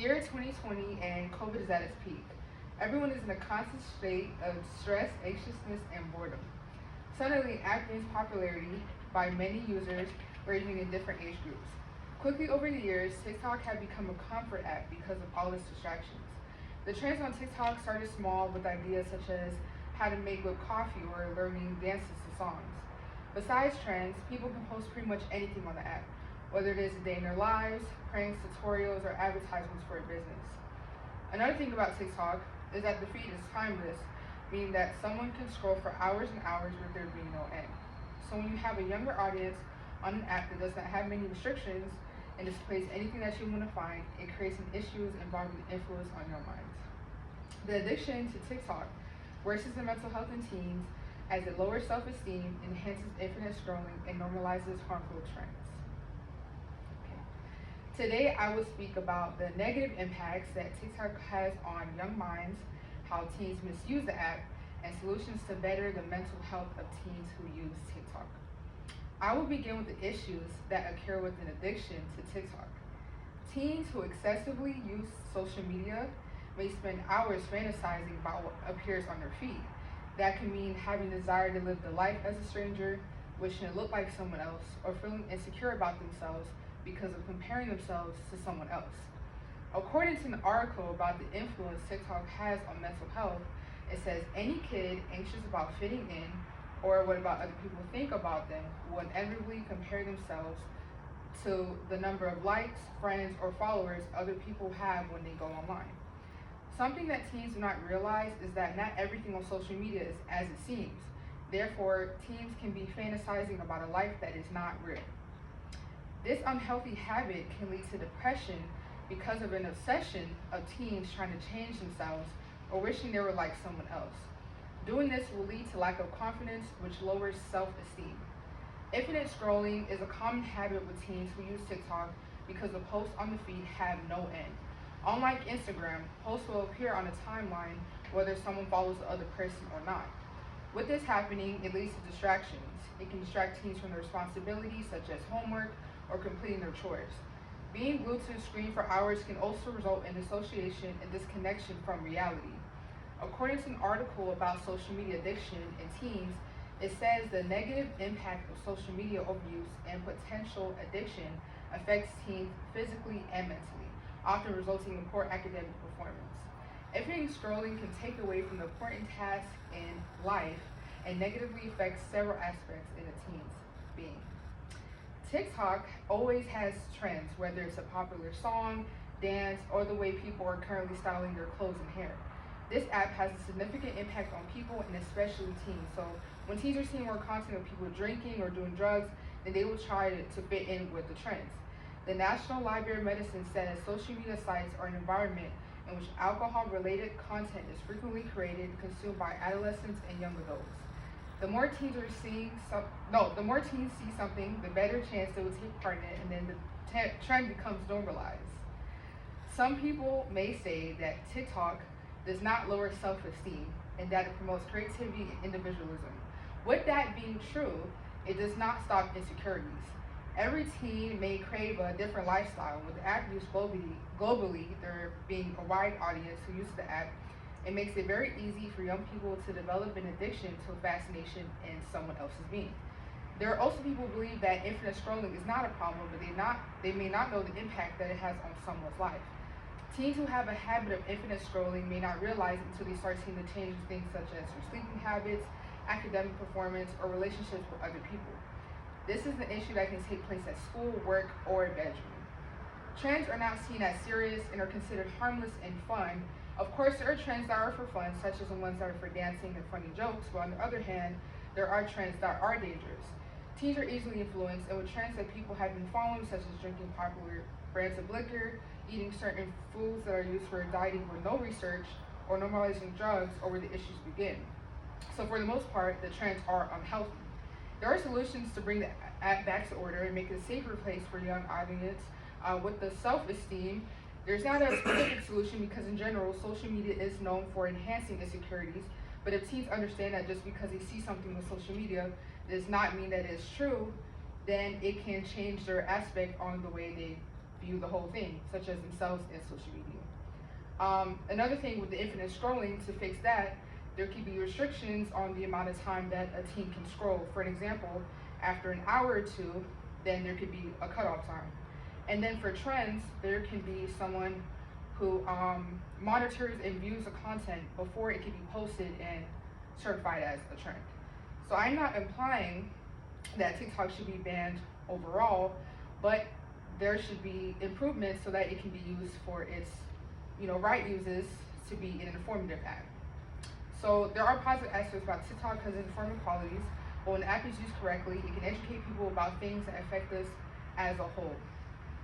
Year 2020 and COVID is at its peak. Everyone is in a constant state of stress, anxiousness, and boredom. Suddenly, app gains popularity by many users ranging in different age groups. Quickly over the years, TikTok had become a comfort app because of all its distractions. The trends on TikTok started small with ideas such as how to make whipped coffee or learning dances to songs. Besides trends, people can post pretty much anything on the app, whether it is a day in their lives, pranks, tutorials, or advertisements for a business. Another thing about TikTok is that the feed is timeless, meaning that someone can scroll for hours and hours with there being no end. So when you have a younger audience on an app that does not have many restrictions and displays anything that you want to find, it creates an issues involving influence on your minds. The addiction to TikTok worsens the mental health in teens as it lowers self-esteem, enhances infinite scrolling, and normalizes harmful trends. Today, I will speak about the negative impacts that TikTok has on young minds, how teens misuse the app, and solutions to better the mental health of teens who use TikTok. I will begin with the issues that occur with an addiction to TikTok. Teens who excessively use social media may spend hours fantasizing about what appears on their feed. That can mean having desire to live the life as a stranger, wishing to look like someone else, or feeling insecure about themselves because of comparing themselves to someone else. According to an article about the influence TikTok has on mental health, it says any kid anxious about fitting in or what about other people think about them will inevitably compare themselves to the number of likes, friends, or followers other people have when they go online. Something that teens do not realize is that not everything on social media is as it seems. Therefore, teens can be fantasizing about a life that is not real. This unhealthy habit can lead to depression because of an obsession of teens trying to change themselves or wishing they were like someone else. Doing this will lead to lack of confidence, which lowers self-esteem. Infinite scrolling is a common habit with teens who use TikTok because the posts on the feed have no end. Unlike Instagram, posts will appear on a timeline whether someone follows the other person or not. With this happening, it leads to distractions. It can distract teens from their responsibilities such as homework or completing their chores. Being glued to the screen for hours can also result in dissociation and disconnection from reality. According to an article about social media addiction in teens, it says the negative impact of social media overuse and potential addiction affects teens physically and mentally, often resulting in poor academic performance. Infinite scrolling can take away from the important tasks in life and negatively affect several aspects in a teen's being. TikTok always has trends, whether it's a popular song, dance, or the way people are currently styling their clothes and hair. This app has a significant impact on people and especially teens. So when teens are seeing more content of people drinking or doing drugs, then they will try to fit in with the trends. The National Library of Medicine says social media sites are an environment in which alcohol-related content is frequently created and consumed by adolescents and young adults. The more teens see something, the better chance they will take part in it, and then the trend becomes normalized. Some people may say that TikTok does not lower self-esteem and that it promotes creativity and individualism. With that being true, it does not stop insecurities. Every teen may crave a different lifestyle. With the app used globally, there being a wide audience who uses the app, it makes it very easy for young people to develop an addiction to a fascination in someone else's being. There are also people who believe that infinite scrolling is not a problem, but they may not know the impact that it has on someone's life. Teens who have a habit of infinite scrolling may not realize until they start seeing the changes in things such as their sleeping habits, academic performance, or relationships with other people. This is an issue that can take place at school, work, or a bedroom. Trends are not seen as serious and are considered harmless and fun. Of course, there are trends that are for fun, such as the ones that are for dancing and funny jokes, but on the other hand, there are trends that are dangerous. Teens are easily influenced, and with trends that people have been following, such as drinking popular brands of liquor, eating certain foods that are used for dieting with no research, or normalizing drugs, or where the issues begin. So for the most part, the trends are unhealthy. There are solutions to bring the app back to order and make it a safer place for young audience. With the self-esteem, there's not a specific solution because in general, social media is known for enhancing insecurities. But if teens understand that just because they see something on social media does not mean that it's true, then it can change their aspect on the way they view the whole thing, such as themselves and social media. Another thing with the infinite scrolling, to fix that, there could be restrictions on the amount of time that a teen can scroll. For an example, after an hour or two, then there could be a cutoff time. And then for trends, there can be someone who monitors and views the content before it can be posted and certified as a trend. So I'm not implying that TikTok should be banned overall, but there should be improvements so that it can be used for its right uses, to be an informative app. So there are positive aspects about TikTok because of informative qualities, but when the app is used correctly, it can educate people about things that affect us as a whole.